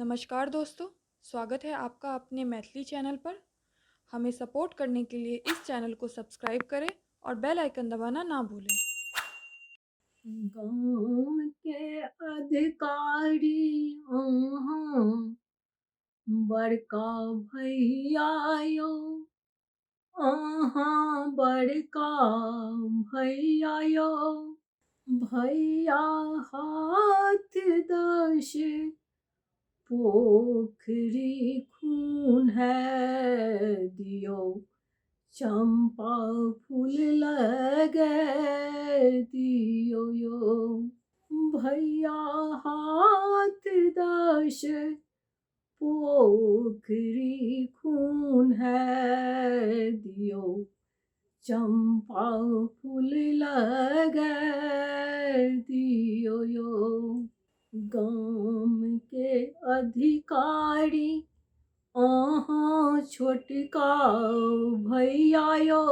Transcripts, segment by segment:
नमस्कार दोस्तों, स्वागत है आपका अपने मैथिली चैनल पर। हमें सपोर्ट करने के लिए इस चैनल को सब्सक्राइब करें और बेल आइकन दबाना ना भूलें। गाँव के अधिकारी अहाँ बड़का भैया यो, अहाँ बड़का भैया यो, भैया हाथ दस पोखरी खून है दियो, चंपा फूल लगे दियो यो। भैया हाथ दस पोखरी खून है दियो, चंपा फूल लगे दियो यो। गाम के अधिकारी अहाँ छोटका भैया यो,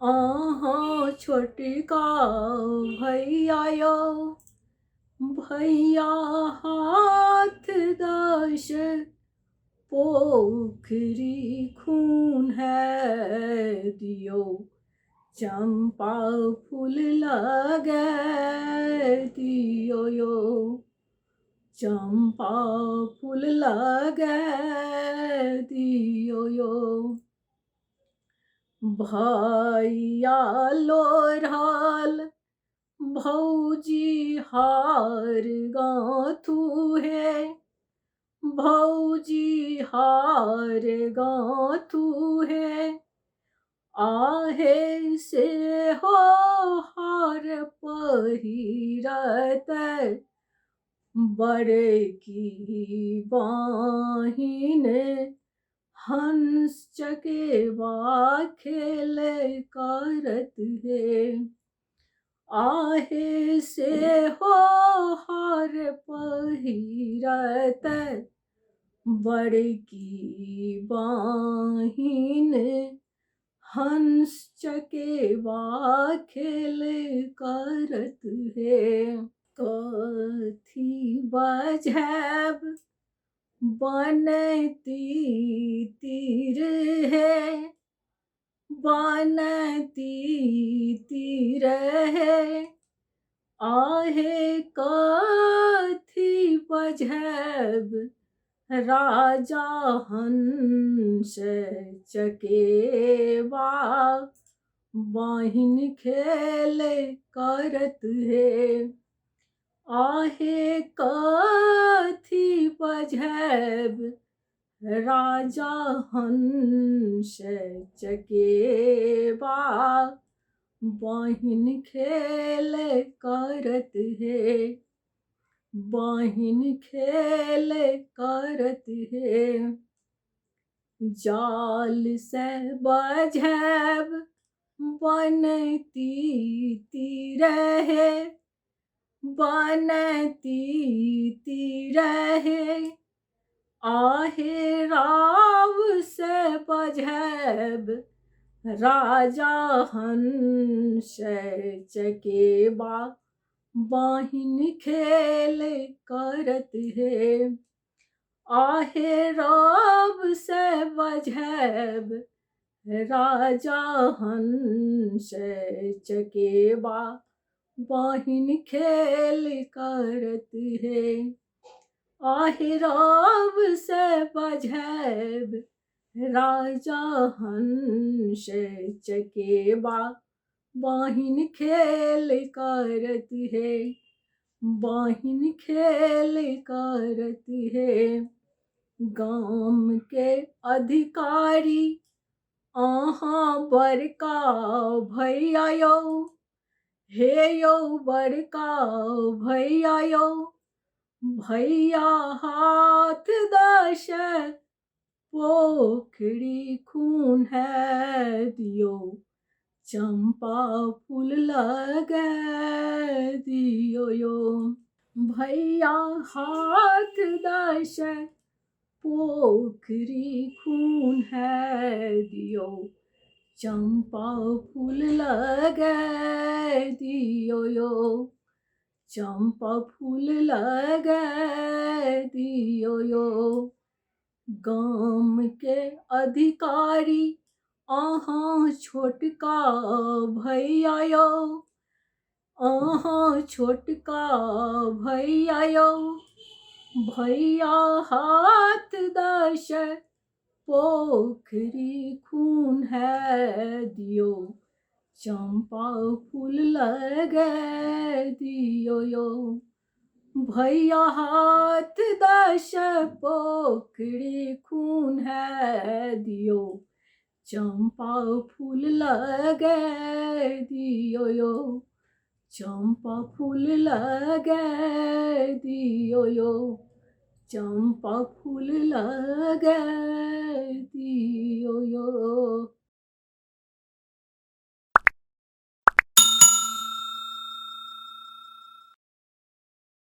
अहाँ छोटका भैया यो, भैया हाथ दस पोखरी खून है दियो, चंपा फूल लगे दियो यो, चंपा फूल लगे दियो यो। भैया लोढ़ल भौजी हार गाँथू है, भौजी हार गाँथू है, आहे से हो हार पहिरत, बड़की बाहिन हंस चकेवा खेल करत है, आहे से हो हार पहिरत, बड़की बाहिन हंस चकेवा खेल करत है। कथी बजैब बनती तीर है, बनती तीर है, आहे कथी बजैब राजा हंस चकेवा, बाहिन खेल करत है, आहे कथी बजैब राजा हंस चकेवा, बाहिन खेल करत है, बाहिन खेल करत है। जाल से बजैब बनती तीर है, बनती तीर है, आहे राव से बजैब राजा हंस चकेवा, बाहिन खेल करत है, आहे राव से बजैब राजा हंस चकेवा, बाहिन खेल करत है, आहे राव से बजैब राजा हंस चकेवा, बाहिन खेल करत है, बाहिन खेल करत है। गाम के अधिकारी अहाँ बड़का भैया यो, हे यो बड़का भैया यो, भैया हाथ दस पोखरी खून है दियो, चंपा फूल लगे दियो यो। भैया हाथ दस पोखरी खून है दियो, चंपा फूल लगे दियो यो, चंपा फूल लगे दियो यो। गाम के अधिकारी अहाँ छोटका भैया यो, अहाँ छोटका भैया यो। भैया हाथ दश पोखरी खून है दियो, चंपा फूल लगे दियो यो। भैया हाथ दश पोखरी खून है दियो, चंपा फूल लगे दियो यो। चंपा फूल लगे दियो यो, चंपा फूल लगे दियो यो।